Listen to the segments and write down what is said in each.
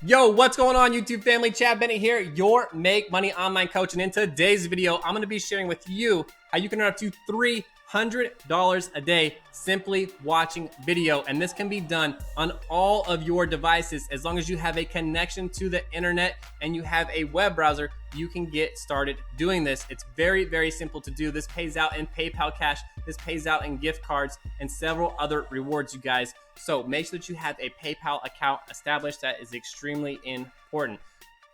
Yo, what's going on, YouTube family? Chad Bennett here, your Make Money Online coach. And in today's video, I'm going to be sharing with you how you can earn up to $300 a day simply watching video. And this can be done on all of your devices. As long as you have a connection to the internet and you have a web browser, you can get started doing this. It's very, very simple to do. This pays out in PayPal cash. This pays out in gift cards and several other rewards, you guys. So make sure that you have a PayPal account established. That is extremely important.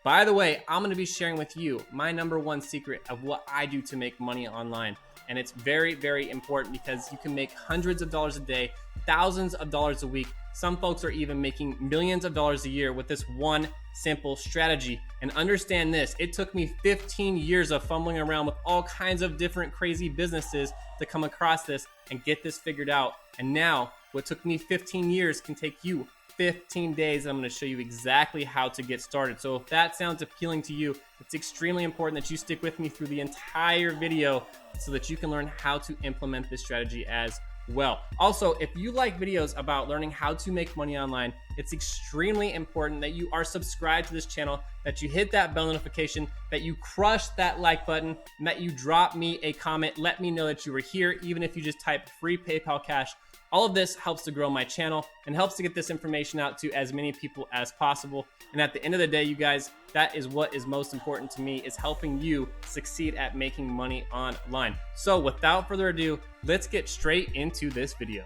By the way, I'm going to be sharing with you my #1 secret of what I do to make money online. And it's very, very important because you can make hundreds of dollars a day, thousands of dollars a week. Some folks are even making millions of dollars a year with this one simple strategy. And understand this, it took me 15 years of fumbling around with all kinds of different crazy businesses to come across this and get this figured out. And now, what took me 15 years can take you 15 days. I'm going to show you exactly how to get started. So if that sounds appealing to you, it's extremely important that you stick with me through the entire video so that you can learn how to implement this strategy as well. Also, if you like videos about learning how to make money online, it's extremely important that you are subscribed to this channel, that you hit that bell notification, that you crush that like button, and that you drop me a comment. Let me know that you were here, even if you just type free PayPal cash. All of this helps to grow my channel and helps to get this information out to as many people as possible. And at the end of the day, you guys, that is what is most important to me, is helping you succeed at making money online. So without further ado, let's get straight into this video.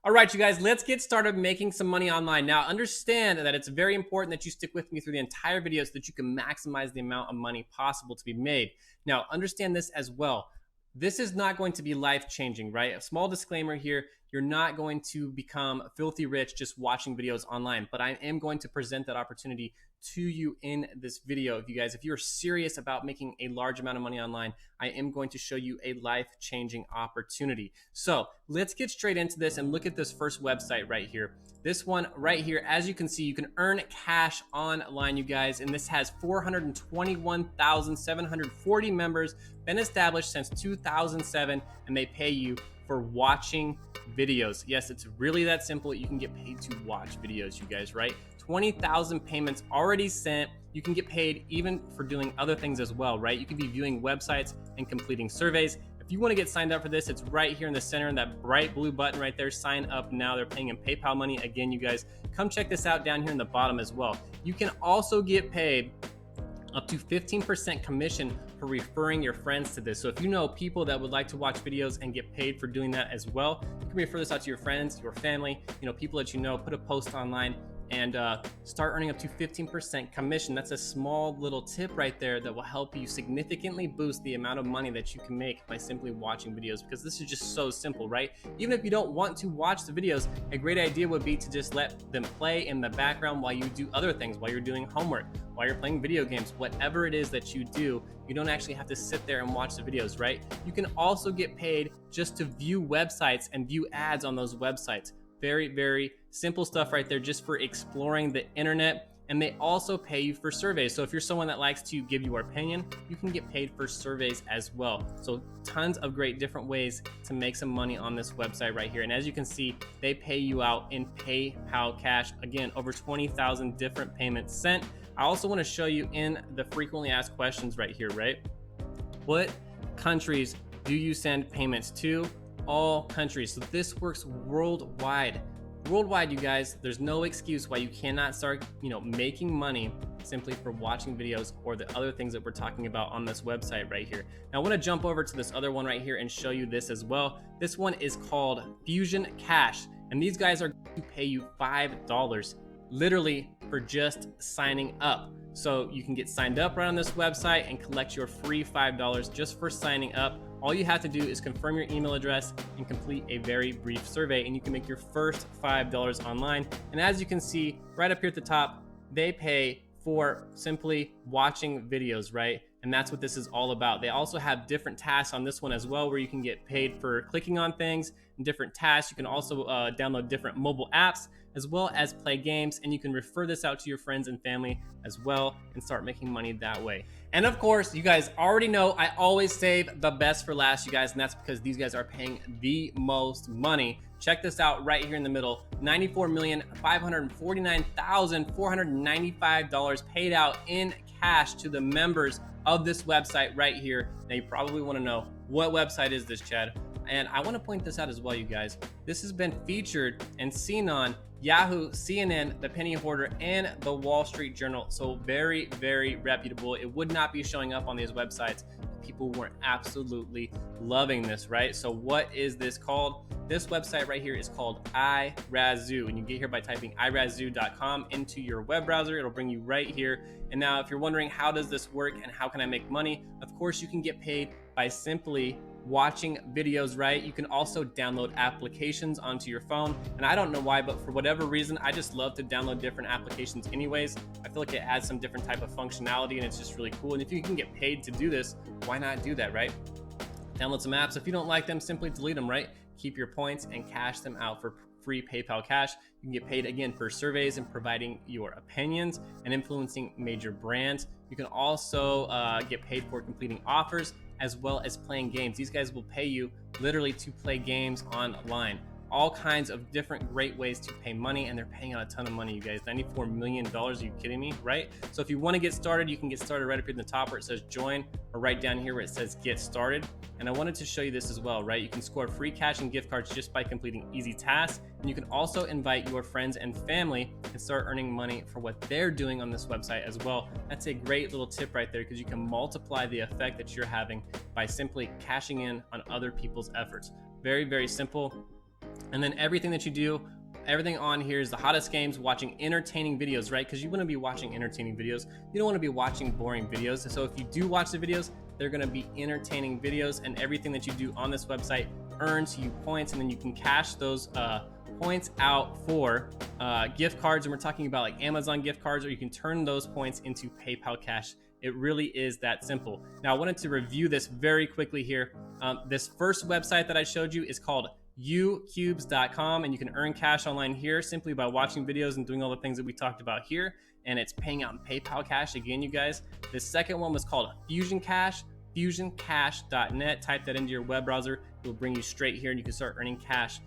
All right, you guys, let's get started making some money online. Now, understand that it's very important that you stick with me through the entire video so that you can maximize the amount of money possible to be made. Now, understand this as well. This is not going to be life-changing, right? A small disclaimer here, you're not going to become filthy rich just watching videos online, but I am going to present that opportunity to you in this video. If you're serious about making a large amount of money online, I am going to show you a life-changing opportunity. So let's get straight into this and look at this first website right here. This one right here, as you can see, you can earn cash online, you guys, and this has 421,740 members, been established since 2007, and they pay you for watching videos. Yes, it's really that simple. You can get paid to watch videos, you guys, right? 20,000 payments already sent. You can get paid even for doing other things as well, right? You can be viewing websites and completing surveys. If you want to get signed up for this, it's right here in the center in that bright blue button right there. Sign up now. They're paying in PayPal money. Again, you guys, come check this out down here in the bottom as well. You can also get paid up to 15% commission for referring your friends to this. So if you know people that would like to watch videos and get paid for doing that as well, you can refer this out to your friends, your family, people that you know, put a post online and start earning up to 15% commission. That's a small little tip right there that will help you significantly boost the amount of money that you can make by simply watching videos, because this is just so simple, right? Even if you don't want to watch the videos, a great idea would be to just let them play in the background while you do other things, while you're doing homework, while you're playing video games, whatever it is that you do. You don't actually have to sit there and watch the videos, right? You can also get paid just to view websites and view ads on those websites. Very, very simple stuff right there, just for exploring the internet. And they also pay you for surveys. So if you're someone that likes to give your opinion, you can get paid for surveys as well. So tons of great different ways to make some money on this website right here. And as you can see, they pay you out in PayPal cash. Again, over 20,000 different payments sent. I also want to show you in the frequently asked questions right here, right? What countries do you send payments to? All countries. So this works worldwide. Worldwide, you guys, there's no excuse why you cannot start, making money simply for watching videos or the other things that we're talking about on this website right here. Now, I want to jump over to this other one right here and show you this as well. This one is called Fusion Cash, and these guys are going to pay you $5 literally for just signing up. So you can get signed up right on this website and collect your free $5 just for signing up. All you have to do is confirm your email address and complete a very brief survey, and you can make your first $5 online. And as you can see right up here at the top, they pay for simply watching videos, right? And that's what this is all about. They also have different tasks on this one as well, where you can get paid for clicking on things and different tasks. You can also download different mobile apps, as well as play games, and you can refer this out to your friends and family as well and start making money that way. And of course, you guys already know I always save the best for last, you guys, and that's because these guys are paying the most money. Check this out right here in the middle. $94,549,495 paid out in cash to the members of this website right here. Now you probably want to know, what website is this, Chad? And I want to point this out as well, you guys. This has been featured and seen on Yahoo, CNN, The Penny Hoarder, and The Wall Street Journal. So very, very reputable. It would not be showing up on these websites if people weren't absolutely loving this, right? So what is this called? This website right here is called iRazoo, and you get here by typing irazoo.com into your web browser. It'll bring you right here. And now if you're wondering, how does this work and how can I make money? Of course, you can get paid by simply watching videos, right? You can also download applications onto your phone. And I don't know why, but for whatever reason, I just love to download different applications anyways. I feel like it adds some different type of functionality and it's just really cool. And if you can get paid to do this, why not do that, right? Download some apps. If you don't like them, simply delete them, right? Keep your points and cash them out for free PayPal cash. You can get paid again for surveys and providing your opinions and influencing major brands. You can also get paid for completing offers as well as playing games. These guys will pay you literally to play games online. All kinds of different great ways to pay money, and they're paying out a ton of money, you guys. $94 million, are you kidding me, right? So if you want to get started, you can get started right up here in the top where it says join, or right down here where it says get started. And I wanted to show you this as well, right? You can score free cash and gift cards just by completing easy tasks. And you can also invite your friends and family and start earning money for what they're doing on this website as well. That's a great little tip right there, because you can multiply the effect that you're having by simply cashing in on other people's efforts. Very, very simple. And then everything that you do, everything on here is the hottest games, watching entertaining videos, right? Because you want to be watching entertaining videos. You don't want to be watching boring videos. So if you do watch the videos, they're going to be entertaining videos, and everything that you do on this website earns you points, and then you can cash those points out for gift cards. And we're talking about like Amazon gift cards, or you can turn those points into PayPal cash. It really is that simple. Now I wanted to review this very quickly here. This first website that I showed you is called ucubes.com, and you can earn cash online here simply by watching videos and doing all the things that we talked about here, and it's paying out in PayPal cash again, you guys. The second one was called Fusion Cash, fusioncash.net. Type that into your web browser, it will bring you straight here, and you can start earning cash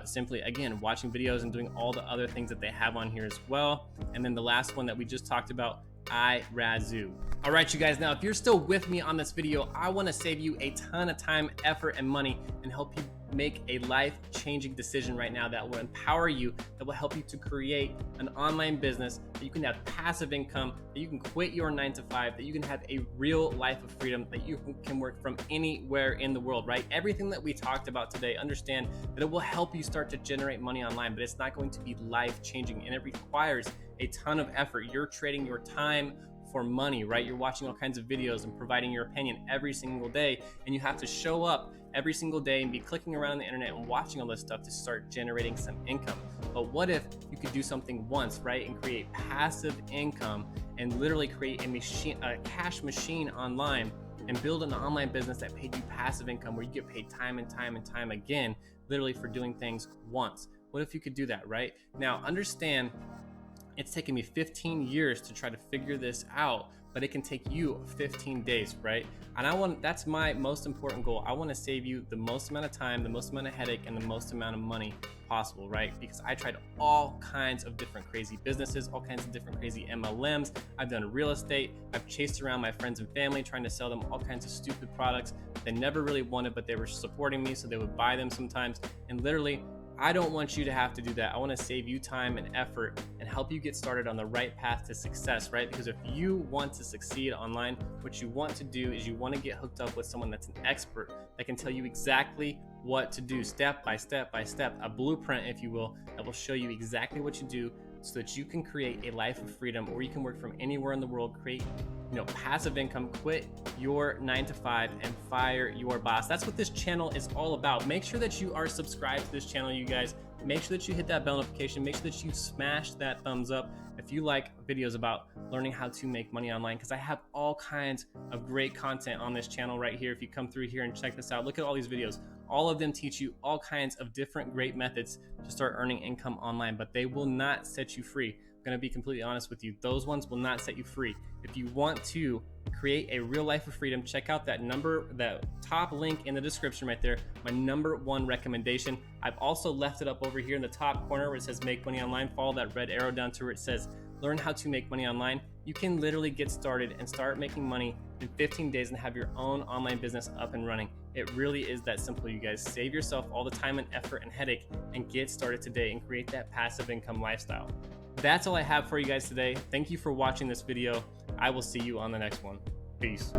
simply, again, watching videos and doing all the other things that they have on here as well. And then the last one that we just talked about, iRazoo. All right, you guys, now if you're still with me on this video, I want to save you a ton of time, effort, and money, and help you make a life-changing decision right now that will empower you, that will help you to create an online business, that you can have passive income, that you can quit your 9-to-5, that you can have a real life of freedom, that you can work from anywhere in the world, right? Everything that we talked about today, understand that it will help you start to generate money online, but it's not going to be life-changing, and it requires a ton of effort. You're trading your time for money, right? You're watching all kinds of videos and providing your opinion every single day, and you have to show up every single day and be clicking around on the internet and watching all this stuff to start generating some income. But what if you could do something once, right, and create passive income and literally create a cash machine online and build an online business that paid you passive income where you get paid time and time and time again, literally for doing things once? What if you could do that, right? Now, understand it's taken me 15 years to try to figure this out, but it can take you 15 days, right? And that's my most important goal. I want to save you the most amount of time, the most amount of headache, and the most amount of money possible, right? Because I tried all kinds of different crazy businesses, all kinds of different crazy MLMs. I've done real estate. I've chased around my friends and family trying to sell them all kinds of stupid products they never really wanted, but they were supporting me, so they would buy them sometimes. And literally, I don't want you to have to do that. I want to save you time and effort and help you get started on the right path to success, right? Because if you want to succeed online, what you want to do is you want to get hooked up with someone that's an expert that can tell you exactly what to do step by step by step, a blueprint, if you will, that will show you exactly what you do so that you can create a life of freedom, or you can work from anywhere in the world, create passive income, quit your 9-to-5 and fire your boss. That's what this channel is all about. Make sure that you are subscribed to this channel, you guys. Make sure that you hit that bell notification. Make sure that you smash that thumbs up if you like videos about learning how to make money online, because I have all kinds of great content on this channel right here. If you come through here and check this out, look at all these videos, All of them teach you all kinds of different great methods to start earning income online, but they will not set you free. I'm going to be completely honest with you. Those ones will not set you free. If you want to create a real life of freedom, check out that top link in the description right there, my #1 recommendation. I've also left it up over here in the top corner where it says make money online. Follow that red arrow down to where it says learn how to make money online. You can literally get started and start making money in 15 days and have your own online business up and running. It really is that simple, you guys. Save yourself all the time and effort and headache and get started today and create that passive income lifestyle. That's all I have for you guys today. Thank you for watching this video. I will see you on the next one. Peace.